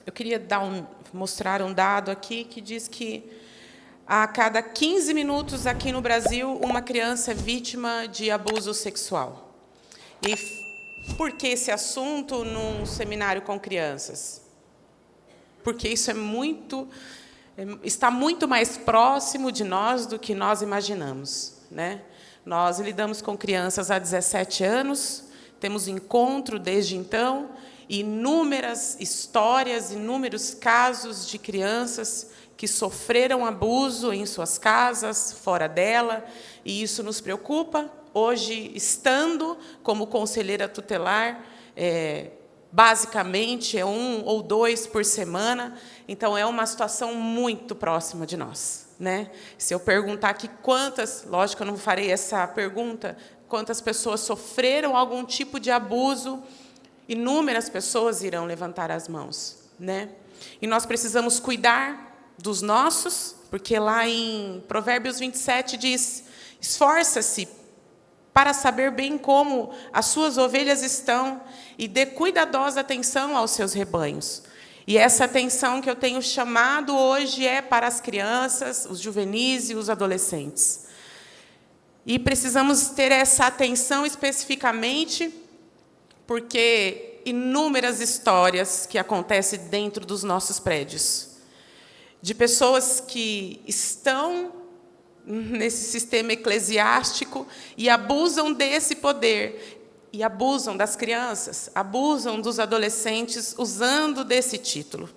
Eu queria mostrar um dado aqui que diz que a cada 15 minutos aqui no Brasil, uma criança é vítima de abuso sexual. E por que esse assunto num seminário com crianças? Porque isso está muito mais próximo de nós do que nós imaginamos, né? Nós lidamos com crianças há 17 anos, temos encontro desde então, e inúmeras histórias, inúmeros casos de crianças que sofreram abuso em suas casas, fora dela, e isso nos preocupa. Hoje, estando como conselheira tutelar, basicamente é 1 ou 2 por semana, então é uma situação muito próxima de nós, né? Se eu perguntar aqui quantas, lógico, eu não farei essa pergunta, quantas pessoas sofreram algum tipo de abuso, inúmeras pessoas irão levantar as mãos, né? E nós precisamos cuidar dos nossos, porque lá em Provérbios 27 diz: esforça-se para saber bem como as suas ovelhas estão e dê cuidadosa atenção aos seus rebanhos. E essa atenção que eu tenho chamado hoje é para as crianças, os juvenis e os adolescentes. E precisamos ter essa atenção especificamente porque inúmeras histórias que acontecem dentro dos nossos prédios, de pessoas que estão nesse sistema eclesiástico e abusam desse poder, e abusam das crianças, abusam dos adolescentes, usando desse título,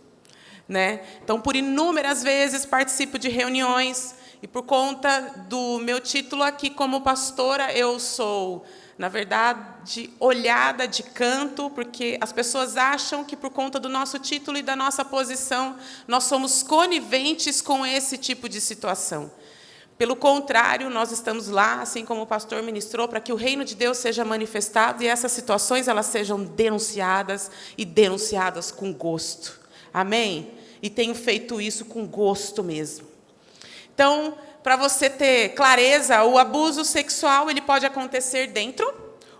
né? Então, por inúmeras vezes, participo de reuniões, e por conta do meu título aqui como pastora, eu sou, na verdade, olhada de canto, porque as pessoas acham que, por conta do nosso título e da nossa posição, nós somos coniventes com esse tipo de situação. Pelo contrário, nós estamos lá, assim como o pastor ministrou, para que o reino de Deus seja manifestado e essas situações elas sejam denunciadas e denunciadas com gosto. Amém? E tenho feito isso com gosto mesmo. Então, para você ter clareza, o abuso sexual ele pode acontecer dentro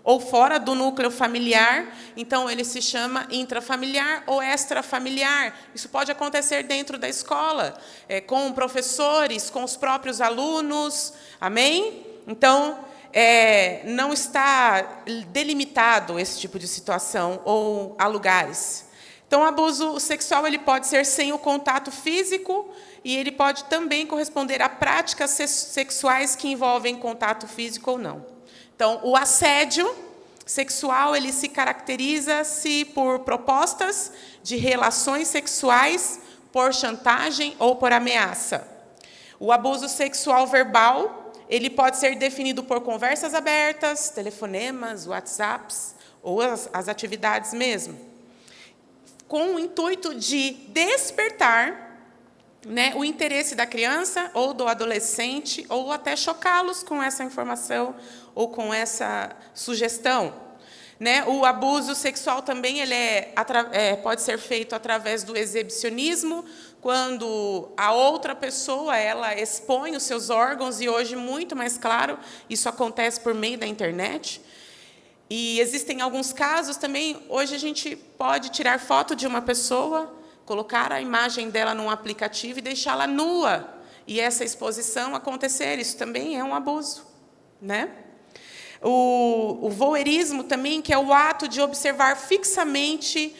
ou fora do núcleo familiar, então ele se chama intrafamiliar ou extrafamiliar. Isso pode acontecer dentro da escola, com professores, com os próprios alunos, amém? Então, não está delimitado esse tipo de situação ou a lugares. Então, o abuso sexual ele pode ser sem o contato físico e ele pode também corresponder a práticas sexuais que envolvem contato físico ou não. Então, o assédio sexual ele se caracteriza-se por propostas de relações sexuais, por chantagem ou por ameaça. O abuso sexual verbal ele pode ser definido por conversas abertas, telefonemas, WhatsApps ou as atividades mesmo, com o intuito de despertar, né, o interesse da criança ou do adolescente, ou até chocá-los com essa informação ou com essa sugestão. Né? O abuso sexual também pode ser feito através do exibicionismo, quando a outra pessoa ela expõe os seus órgãos, e hoje, muito mais claro, isso acontece por meio da internet. E existem alguns casos também, hoje a gente pode tirar foto de uma pessoa, colocar a imagem dela num aplicativo e deixá-la nua, e essa exposição acontecer, isso também é um abuso, né? O voyeurismo também, que é o ato de observar fixamente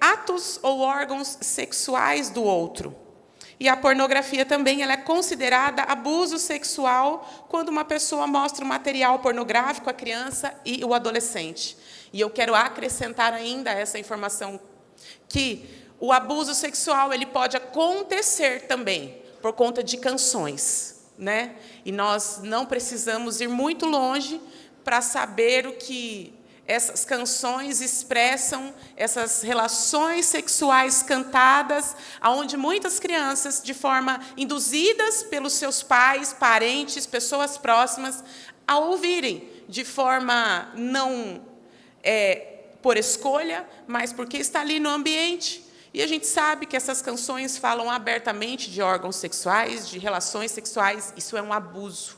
atos ou órgãos sexuais do outro. E a pornografia também ela é considerada abuso sexual quando uma pessoa mostra um material pornográfico à criança e o adolescente. E eu quero acrescentar ainda essa informação, que o abuso sexual ele pode acontecer também por conta de canções, né? E nós não precisamos ir muito longe para saber o que essas canções expressam, essas relações sexuais cantadas, aonde muitas crianças, de forma induzidas pelos seus pais, parentes, pessoas próximas, a ouvirem de forma não por escolha, mas porque está ali no ambiente. E a gente sabe que essas canções falam abertamente de órgãos sexuais, de relações sexuais. Isso é um abuso.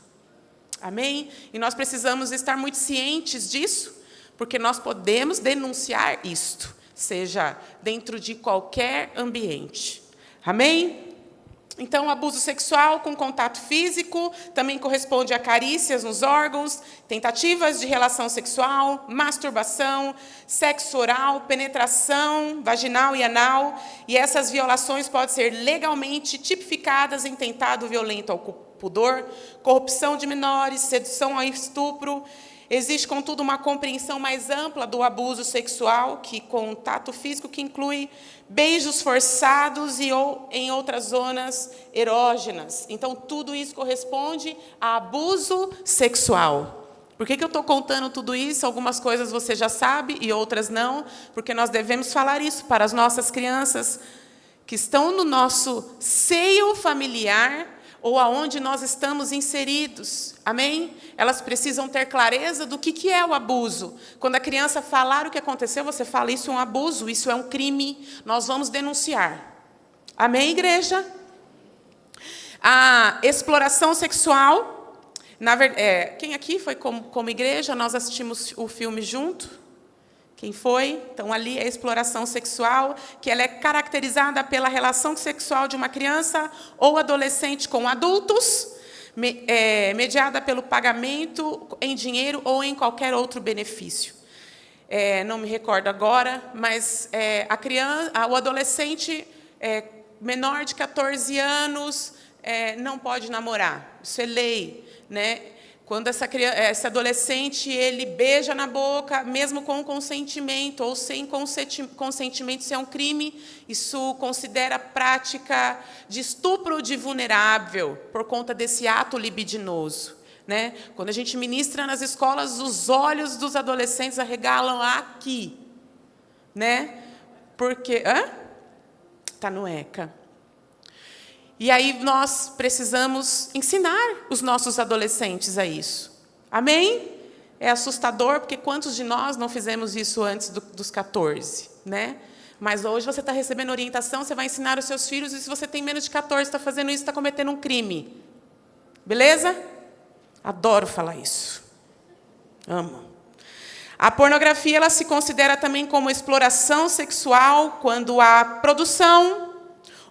Amém? E nós precisamos estar muito cientes disso, porque nós podemos denunciar isto. seja dentro de qualquer ambiente. Amém? Então, abuso sexual com contato físico também corresponde a carícias nos órgãos, tentativas de relação sexual, masturbação, sexo oral, penetração vaginal e anal, e essas violações podem ser legalmente tipificadas em tentado violento ao pudor, corrupção de menores, sedução ao estupro. Existe, contudo, uma compreensão mais ampla do abuso sexual, que contato físico, que inclui beijos forçados e ou em outras zonas erógenas. Então, tudo isso corresponde a abuso sexual. Por que eu estou contando tudo isso? Algumas coisas você já sabe e outras não, porque nós devemos falar isso para as nossas crianças que estão no nosso seio familiar, ou aonde nós estamos inseridos. Amém? Elas precisam ter clareza do que é o abuso. Quando a criança falar o que aconteceu, você fala, isso é um abuso, isso é um crime, nós vamos denunciar. Amém, igreja? A exploração sexual, quem aqui foi como igreja, nós assistimos o filme junto? Quem foi? Então, ali é a exploração sexual, que ela é caracterizada pela relação sexual de uma criança ou adolescente com adultos, mediada pelo pagamento em dinheiro ou em qualquer outro benefício. Não me recordo agora, mas o adolescente menor de 14 anos não pode namorar. Isso é lei, né? Quando esse adolescente ele beija na boca, mesmo com consentimento ou sem consentimento, isso é um crime. Isso considera prática de estupro de vulnerável por conta desse ato libidinoso, né? Quando a gente ministra nas escolas, os olhos dos adolescentes arregalam aqui, né? Porque tá no ECA. E aí nós precisamos ensinar os nossos adolescentes a isso. Amém? É assustador, porque quantos de nós não fizemos isso antes dos 14, né? Mas hoje você está recebendo orientação, você vai ensinar os seus filhos, e se você tem menos de 14, está fazendo isso, está cometendo um crime. Beleza? Adoro falar isso. Amo. A pornografia ela se considera também como exploração sexual quando a produção,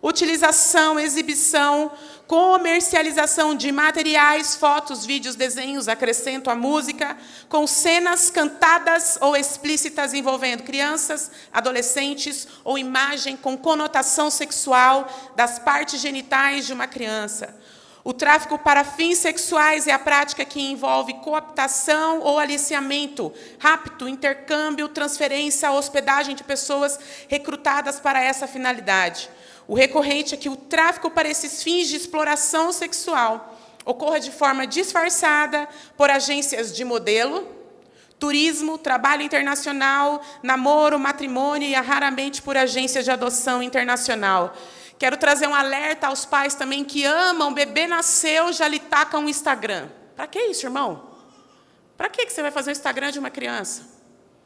utilização, exibição, comercialização de materiais, fotos, vídeos, desenhos, acrescento à música, com cenas cantadas ou explícitas envolvendo crianças, adolescentes, ou imagem com conotação sexual das partes genitais de uma criança. O tráfico para fins sexuais é a prática que envolve cooptação ou aliciamento, rapto, intercâmbio, transferência, hospedagem de pessoas recrutadas para essa finalidade. O recorrente é que o tráfico para esses fins de exploração sexual ocorra de forma disfarçada por agências de modelo, turismo, trabalho internacional, namoro, matrimônio e raramente por agências de adoção internacional. Quero trazer um alerta aos pais também que amam, o bebê nasceu, já lhe tacam um Instagram. Para que isso, irmão? Para que você vai fazer um Instagram de uma criança?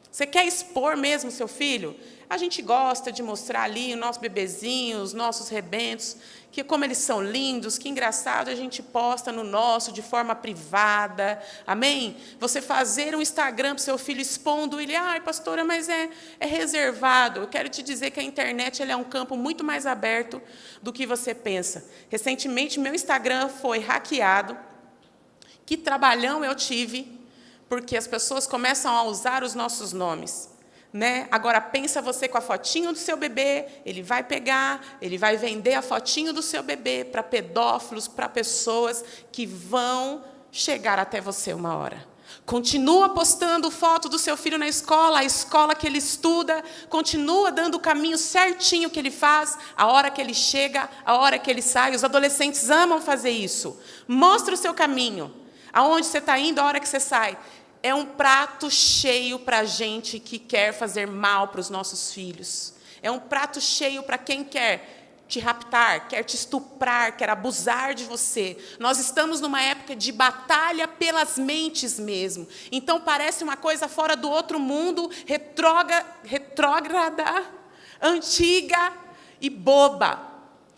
Você quer expor mesmo seu filho? A gente gosta de mostrar ali o nosso bebezinho, os nossos rebentos, que como eles são lindos, que engraçado, a gente posta no nosso de forma privada. Amém? Você fazer um Instagram para o seu filho expondo ele, ai, pastora, mas é reservado. Eu quero te dizer que a internet ela é um campo muito mais aberto do que você pensa. Recentemente, meu Instagram foi hackeado. Que trabalhão eu tive, porque as pessoas começam a usar os nossos nomes. Né? Agora, pensa você com a fotinho do seu bebê, ele vai pegar, ele vai vender a fotinho do seu bebê para pedófilos, para pessoas que vão chegar até você uma hora. Continua postando foto do seu filho na escola, a escola que ele estuda, continua dando o caminho certinho que ele faz, a hora que ele chega, a hora que ele sai. Os adolescentes amam fazer isso. Mostra o seu caminho, aonde você está indo, a hora que você sai. É um prato cheio para a gente que quer fazer mal para os nossos filhos. É um prato cheio para quem quer te raptar, quer te estuprar, quer abusar de você. Nós estamos numa época de batalha pelas mentes mesmo. Então parece uma coisa fora do outro mundo, retrógrada, antiga e boba.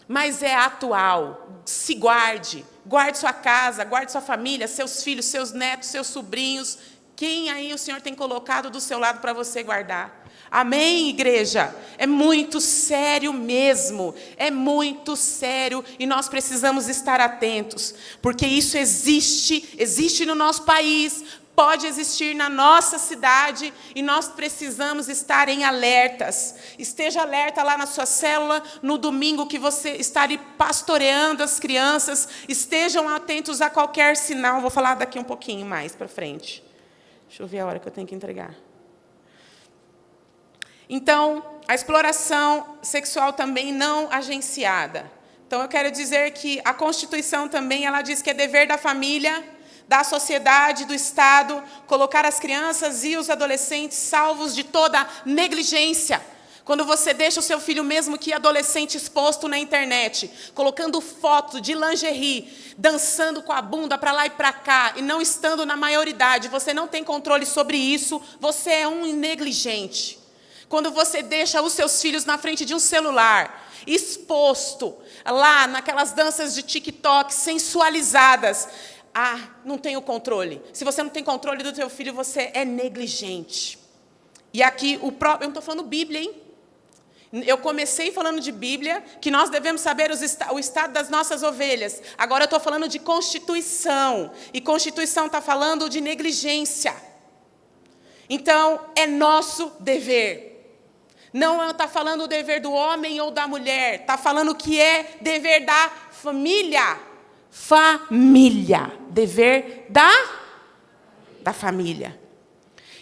Mas é atual. Se guarde. Guarde sua casa, guarde sua família, seus filhos, seus netos, seus sobrinhos. Quem aí o Senhor tem colocado do seu lado para você guardar? Amém, igreja? É muito sério mesmo, é muito sério e nós precisamos estar atentos, porque isso existe no nosso país, pode existir na nossa cidade e nós precisamos estar em alertas. Esteja alerta lá na sua célula, no domingo que você estará pastoreando as crianças, estejam atentos a qualquer sinal. Vou falar daqui um pouquinho mais para frente. Deixa eu ver a hora que eu tenho que entregar. Então, a exploração sexual também não agenciada. Então, eu quero dizer que a Constituição também, ela diz que é dever da família, da sociedade, do Estado, colocar as crianças e os adolescentes salvos de toda negligência. Quando você deixa o seu filho, mesmo que adolescente, exposto na internet, colocando foto de lingerie, dançando com a bunda para lá e para cá, e não estando na maioridade, você não tem controle sobre isso, você é um negligente. Quando você deixa os seus filhos na frente de um celular, exposto, lá naquelas danças de TikTok sensualizadas, não tenho controle. Se você não tem controle do teu filho, você é negligente. E aqui, eu não estou falando Bíblia, hein? Eu comecei falando de Bíblia, que nós devemos saber o estado das nossas ovelhas. Agora eu estou falando de Constituição. E Constituição está falando de negligência. Então, é nosso dever. Não está falando o dever do homem ou da mulher. Está falando que é dever da família. Família. Dever da família.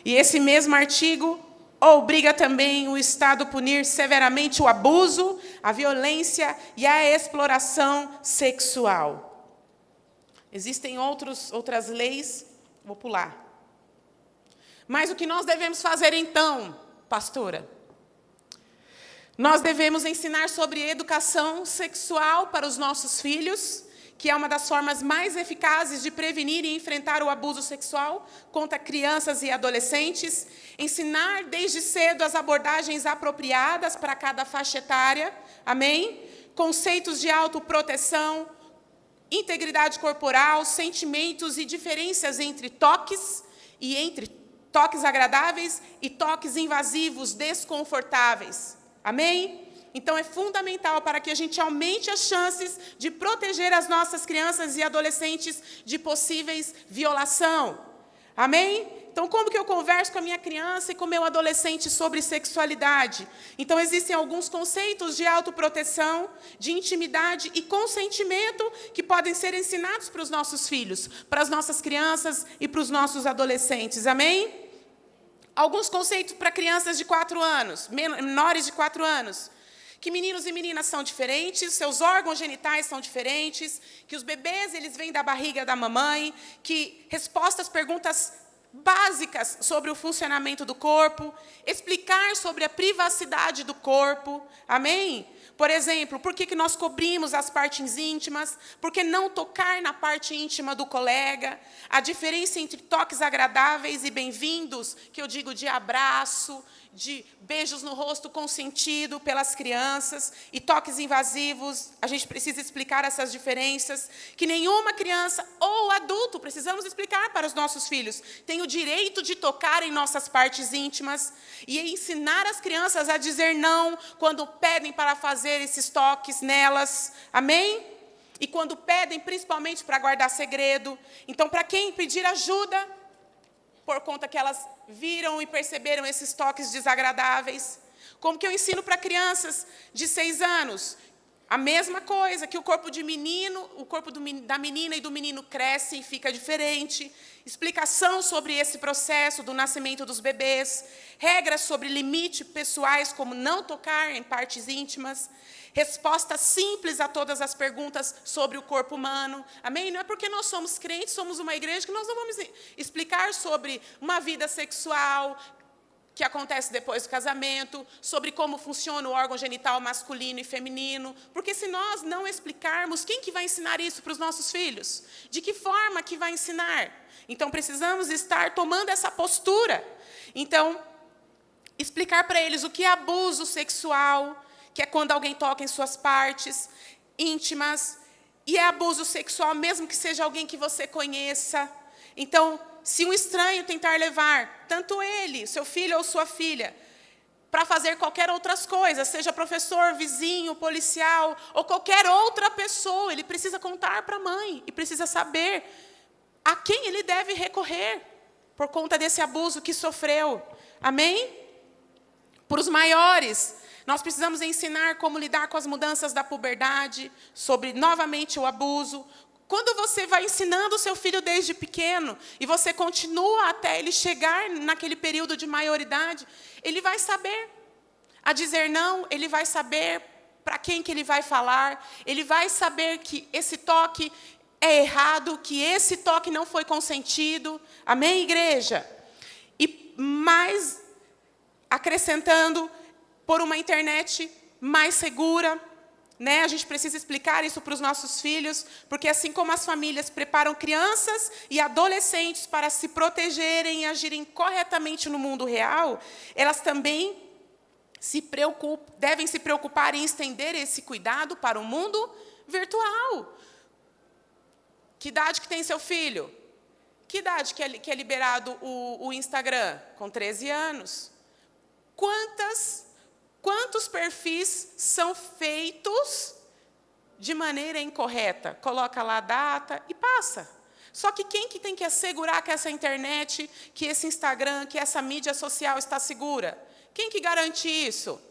E esse mesmo artigo obriga também o Estado a punir severamente o abuso, a violência e a exploração sexual. Existem outras leis, vou pular. Mas o que nós devemos fazer então, pastora? Nós devemos ensinar sobre educação sexual para os nossos filhos, que é uma das formas mais eficazes de prevenir e enfrentar o abuso sexual contra crianças e adolescentes. Ensinar desde cedo as abordagens apropriadas para cada faixa etária. Amém? Conceitos de autoproteção, integridade corporal, sentimentos e diferenças entre toques agradáveis e toques invasivos, desconfortáveis. Amém? Então, é fundamental para que a gente aumente as chances de proteger as nossas crianças e adolescentes de possíveis violação. Amém? Então, como que eu converso com a minha criança e com o meu adolescente sobre sexualidade? Então, existem alguns conceitos de autoproteção, de intimidade e consentimento que podem ser ensinados para os nossos filhos, para as nossas crianças e para os nossos adolescentes. Amém? Alguns conceitos para crianças de 4 anos, menores de 4 anos. Que meninos e meninas são diferentes, seus órgãos genitais são diferentes, que os bebês eles vêm da barriga da mamãe, que respostas às perguntas básicas sobre o funcionamento do corpo, explicar sobre a privacidade do corpo, amém? Por exemplo, por que nós cobrimos as partes íntimas, por que não tocar na parte íntima do colega, a diferença entre toques agradáveis e bem-vindos, que eu digo de abraço, de beijos no rosto consentido pelas crianças e toques invasivos, a gente precisa explicar essas diferenças, que nenhuma criança ou adulto, precisamos explicar para os nossos filhos, tem o direito de tocar em nossas partes íntimas e ensinar as crianças a dizer não quando pedem para fazer esses toques nelas, amém? E quando pedem, principalmente para guardar segredo. Então, para quem pedir ajuda, por conta que elas viram e perceberam esses toques desagradáveis. Como que eu ensino para crianças de 6 anos? A mesma coisa, que o corpo da menina e do menino cresce e fica diferente. Explicação sobre esse processo do nascimento dos bebês. Regras sobre limites pessoais, como não tocar em partes íntimas. Respostas simples a todas as perguntas sobre o corpo humano. Amém? Não é porque nós somos crentes, somos uma igreja, que nós não vamos explicar sobre uma vida sexual que acontece depois do casamento, sobre como funciona o órgão genital masculino e feminino. Porque se nós não explicarmos, quem que vai ensinar isso para os nossos filhos? De que forma que vai ensinar? Então, precisamos estar tomando essa postura. Então, explicar para eles o que é abuso sexual, que é quando alguém toca em suas partes íntimas, e é abuso sexual mesmo que seja alguém que você conheça. Então, se um estranho tentar levar, tanto ele, seu filho ou sua filha, para fazer qualquer outras coisas, seja professor, vizinho, policial, ou qualquer outra pessoa. Ele precisa contar para a mãe e precisa saber a quem ele deve recorrer por conta desse abuso que sofreu. Amém? Para os maiores, nós precisamos ensinar como lidar com as mudanças da puberdade, sobre, novamente, o abuso. Quando você vai ensinando o seu filho desde pequeno, e você continua até ele chegar naquele período de maioridade, ele vai saber a dizer não, ele vai saber para quem que ele vai falar, ele vai saber que esse toque é errado, que esse toque não foi consentido. Amém, igreja? E mais, acrescentando, por uma internet mais segura, né? A gente precisa explicar isso para os nossos filhos, porque assim como as famílias preparam crianças e adolescentes para se protegerem e agirem corretamente no mundo real, elas também devem se preocupar em estender esse cuidado para o mundo virtual. Que idade que tem seu filho? Que idade que é liberado o Instagram? Com 13 anos. Quantos perfis são feitos de maneira incorreta? Coloca lá a data e passa. Só que quem que tem que assegurar que essa internet, que esse Instagram, que essa mídia social está segura? Quem que garante isso?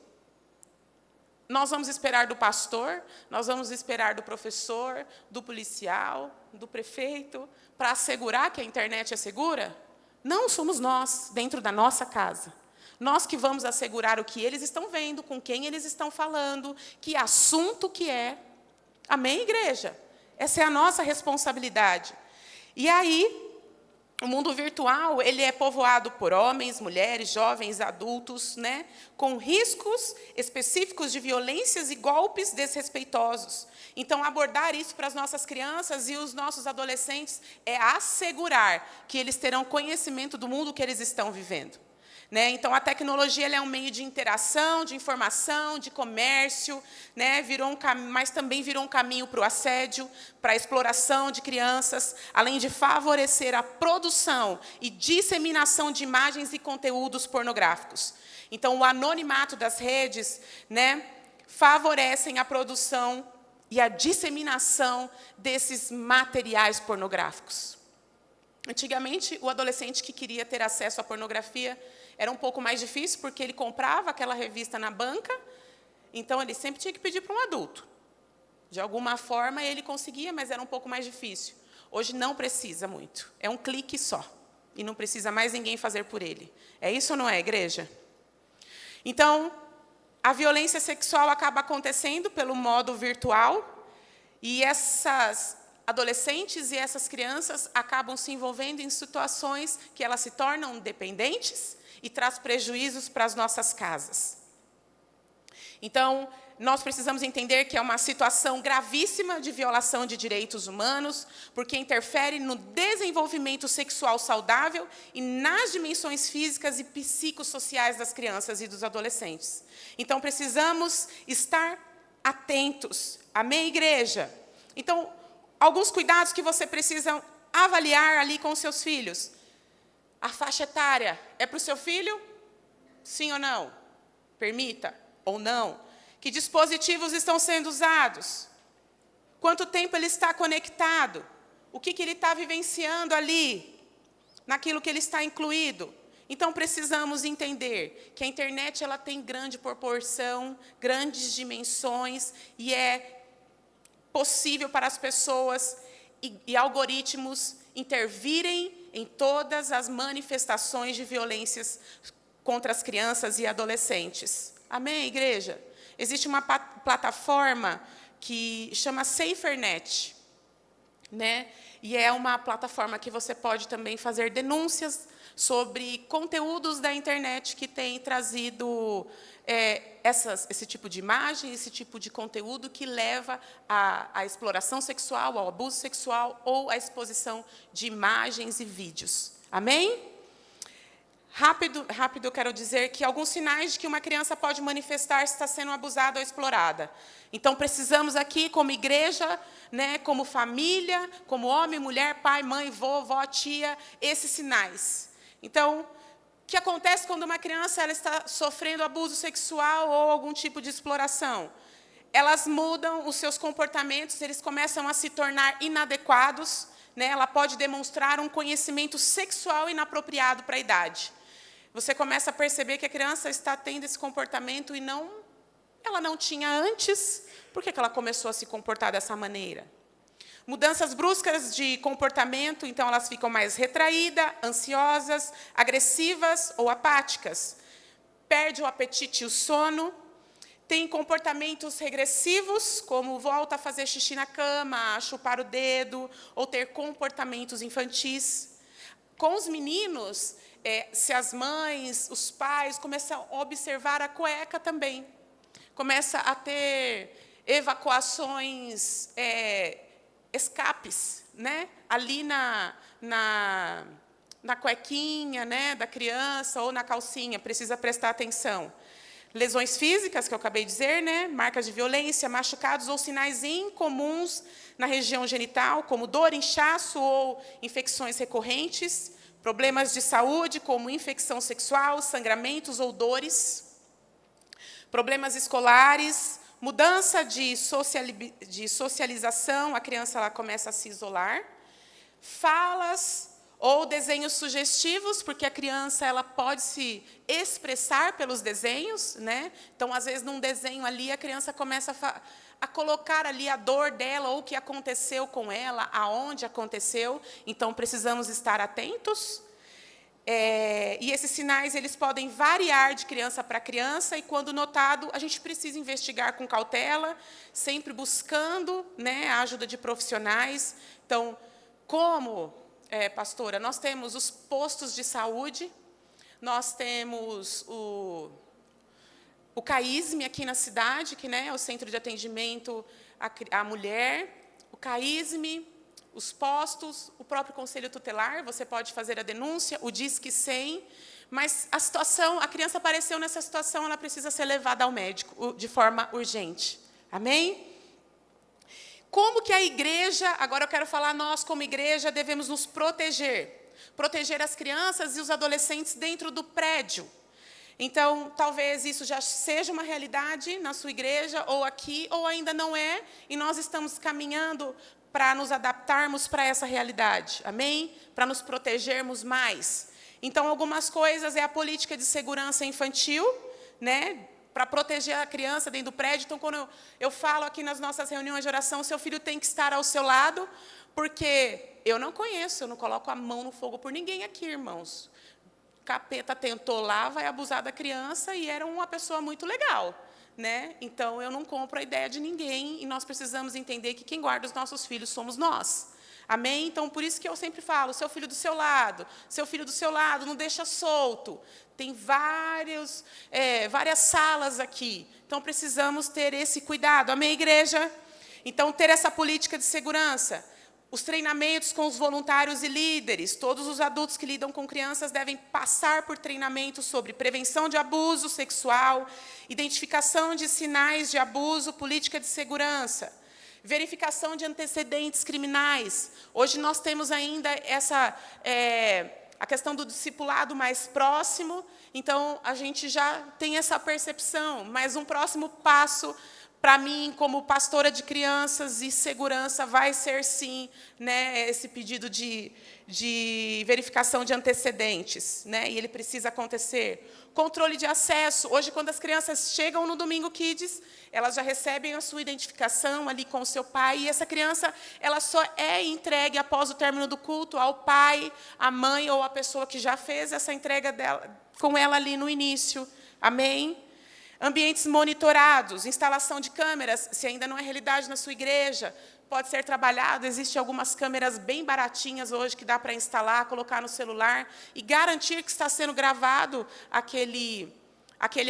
Nós vamos esperar do pastor, nós vamos esperar do professor, do policial, do prefeito, para assegurar que a internet é segura? Não somos nós, dentro da nossa casa. Nós que vamos assegurar o que eles estão vendo, com quem eles estão falando, que assunto que é. Amém, igreja? Essa é a nossa responsabilidade. E aí, o mundo virtual, ele é povoado por homens, mulheres, jovens, adultos, né, com riscos específicos de violências e golpes desrespeitosos. Então, abordar isso para as nossas crianças e os nossos adolescentes é assegurar que eles terão conhecimento do mundo que eles estão vivendo. Né? Então, a tecnologia ela é um meio de interação, de informação, de comércio, né? Mas também virou um caminho para o assédio, para a exploração de crianças, além de favorecer a produção e disseminação de imagens e conteúdos pornográficos. Então, o anonimato das redes, né, favorecem a produção e a disseminação desses materiais pornográficos. Antigamente, o adolescente que queria ter acesso à pornografia era um pouco mais difícil, porque ele comprava aquela revista na banca, então ele sempre tinha que pedir para um adulto. De alguma forma, ele conseguia, mas era um pouco mais difícil. Hoje não precisa muito, é um clique só, e não precisa mais ninguém fazer por ele. É isso ou não é, igreja? Então, a violência sexual acaba acontecendo pelo modo virtual, e essas adolescentes e essas crianças acabam se envolvendo em situações que elas se tornam dependentes e traz prejuízos para as nossas casas. Então, nós precisamos entender que é uma situação gravíssima de violação de direitos humanos, porque interfere no desenvolvimento sexual saudável e nas dimensões físicas e psicossociais das crianças e dos adolescentes. Então, precisamos estar atentos. Amém, igreja? Então, alguns cuidados que você precisa avaliar ali com os seus filhos. A faixa etária é para o seu filho? Sim ou não? Permita ou não? Que dispositivos estão sendo usados? Quanto tempo ele está conectado? O que ele está vivenciando ali? Naquilo que ele está incluído? Então, precisamos entender que a internet ela tem grande proporção, grandes dimensões, e é possível para as pessoas e algoritmos intervirem em todas as manifestações de violências contra as crianças e adolescentes. Amém, igreja? Existe uma plataforma que chama SaferNet, né? E é uma plataforma que você pode também fazer denúncias sobre conteúdos da internet que tem trazido esse tipo de imagem, esse tipo de conteúdo que leva à exploração sexual, ao abuso sexual ou à exposição de imagens e vídeos. Amém? Rápido, eu quero dizer que alguns sinais de que uma criança pode manifestar se está sendo abusada ou explorada. Então, precisamos aqui, como igreja, né, como família, como homem, mulher, pai, mãe, vovó, tia, esses sinais. Então, que acontece quando uma criança ela está sofrendo abuso sexual ou algum tipo de exploração? Elas mudam os seus comportamentos, eles começam a se tornar inadequados, né? Ela pode demonstrar um conhecimento sexual inapropriado para a idade. Você começa a perceber que a criança está tendo esse comportamento e ela não tinha antes. Por que ela começou a se comportar dessa maneira? Mudanças bruscas de comportamento, então elas ficam mais retraídas, ansiosas, agressivas ou apáticas. Perde o apetite e o sono. Tem comportamentos regressivos, como volta a fazer xixi na cama, a chupar o dedo, ou ter comportamentos infantis. Com os meninos, se as mães, os pais começam a observar a cueca também. Começa a ter evacuações, escapes, né? Ali na cuequinha, né, da criança ou na calcinha, precisa prestar atenção. Lesões físicas, que eu acabei de dizer, né? Marcas de violência, machucados ou sinais incomuns na região genital, como dor, inchaço ou infecções recorrentes. Problemas de saúde, como infecção sexual, sangramentos ou dores. Problemas escolares, mudança de socialização, a criança ela começa a se isolar. Falas ou desenhos sugestivos, porque a criança ela pode se expressar pelos desenhos, né? Então, às vezes, num desenho ali, a criança começa a colocar ali a dor dela, ou o que aconteceu com ela, aonde aconteceu. Então, precisamos estar atentos. E esses sinais eles podem variar de criança para criança, e, quando notado, a gente precisa investigar com cautela, sempre buscando, né, a ajuda de profissionais. Então, pastora, nós temos os postos de saúde, nós temos o CAISME aqui na cidade, que, né, é o Centro de Atendimento à Mulher, o CAISME, os postos, o próprio Conselho Tutelar, você pode fazer a denúncia, o Disque 100, mas a criança apareceu nessa situação, ela precisa ser levada ao médico de forma urgente. Amém? Como que a igreja, agora eu quero falar, nós como igreja devemos nos proteger. Proteger as crianças e os adolescentes dentro do prédio. Então, talvez isso já seja uma realidade na sua igreja, ou aqui, ou ainda não é, e nós estamos caminhando para nos adaptarmos para essa realidade. Amém? Para nos protegermos mais. Então, algumas coisas é a política de segurança infantil, né? Para proteger a criança dentro do prédio. Então, quando eu falo aqui nas nossas reuniões de oração, seu filho tem que estar ao seu lado, porque eu não conheço, eu não coloco a mão no fogo por ninguém aqui, irmãos. O capeta tentou lá, vai abusar da criança, e era uma pessoa muito legal, né? Então, eu não compro a ideia de ninguém, e nós precisamos entender que quem guarda os nossos filhos somos nós. Amém? Então, por isso que eu sempre falo, seu filho do seu lado, não deixa solto. Tem várias salas aqui. Então, precisamos ter esse cuidado. Amém, igreja? Então, ter essa política de segurança. Os treinamentos com os voluntários e líderes. Todos os adultos que lidam com crianças devem passar por treinamentos sobre prevenção de abuso sexual, identificação de sinais de abuso, política de segurança. Verificação de antecedentes criminais. Hoje nós temos ainda a questão do discipulado mais próximo, então a gente já tem essa percepção, mas um próximo passo, para mim, como pastora de crianças e segurança, vai ser, sim, né, esse pedido de verificação de antecedentes, né, e ele precisa acontecer. Controle de acesso. Hoje, quando as crianças chegam no Domingo Kids, elas já recebem a sua identificação ali com o seu pai, e essa criança ela só é entregue após o término do culto ao pai, à mãe ou à pessoa que já fez essa entrega com ela ali no início. Amém? Ambientes monitorados, instalação de câmeras, se ainda não é realidade na sua igreja, pode ser trabalhado. Existem algumas câmeras bem baratinhas hoje que dá para instalar, colocar no celular e garantir que está sendo gravado aquele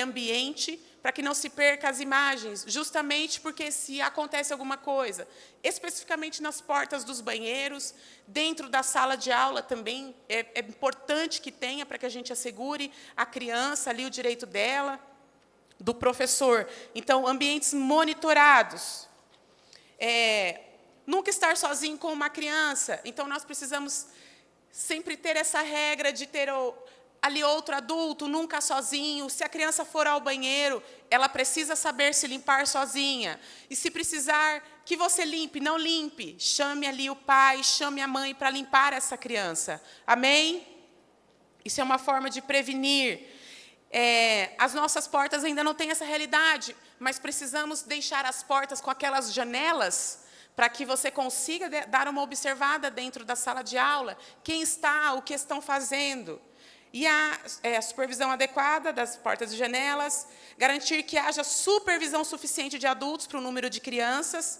ambiente, para que não se perca as imagens, justamente porque se acontece alguma coisa, especificamente nas portas dos banheiros, dentro da sala de aula também, é importante que tenha, para que a gente assegure a criança ali o direito dela, do professor. Então, ambientes monitorados. Nunca estar sozinho com uma criança. Então, nós precisamos sempre ter essa regra de ter ali outro adulto, nunca sozinho. Se a criança for ao banheiro, ela precisa saber se limpar sozinha. E se precisar que você limpe, não limpe. Chame ali o pai, chame a mãe para limpar essa criança. Amém? Isso é uma forma de prevenir. As nossas portas ainda não têm essa realidade, mas precisamos deixar as portas com aquelas janelas para que você consiga dar uma observada dentro da sala de aula. Quem está, o que estão fazendo. E a supervisão adequada das portas e janelas, garantir que haja supervisão suficiente de adultos para o número de crianças,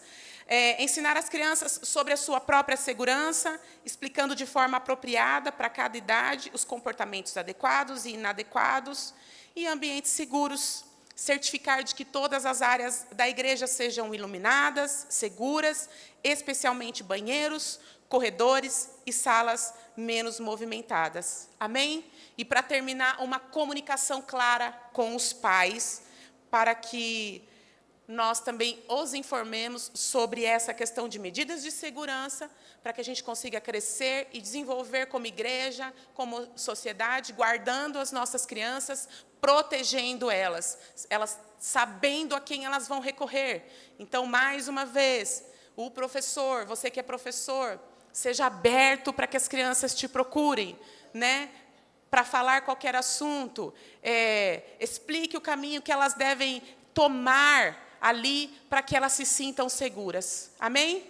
ensinar as crianças sobre a sua própria segurança, explicando de forma apropriada para cada idade os comportamentos adequados e inadequados, e ambientes seguros, certificar de que todas as áreas da igreja sejam iluminadas, seguras, especialmente banheiros, corredores e salas menos movimentadas. Amém? E, para terminar, uma comunicação clara com os pais, para que nós também os informemos sobre essa questão de medidas de segurança, para que a gente consiga crescer e desenvolver como igreja, como sociedade, guardando as nossas crianças, protegendo elas sabendo a quem elas vão recorrer. Então, mais uma vez, o professor, você que é professor, seja aberto para que as crianças te procurem, né? Para falar qualquer assunto, explique o caminho que elas devem tomar ali para que elas se sintam seguras. Amém?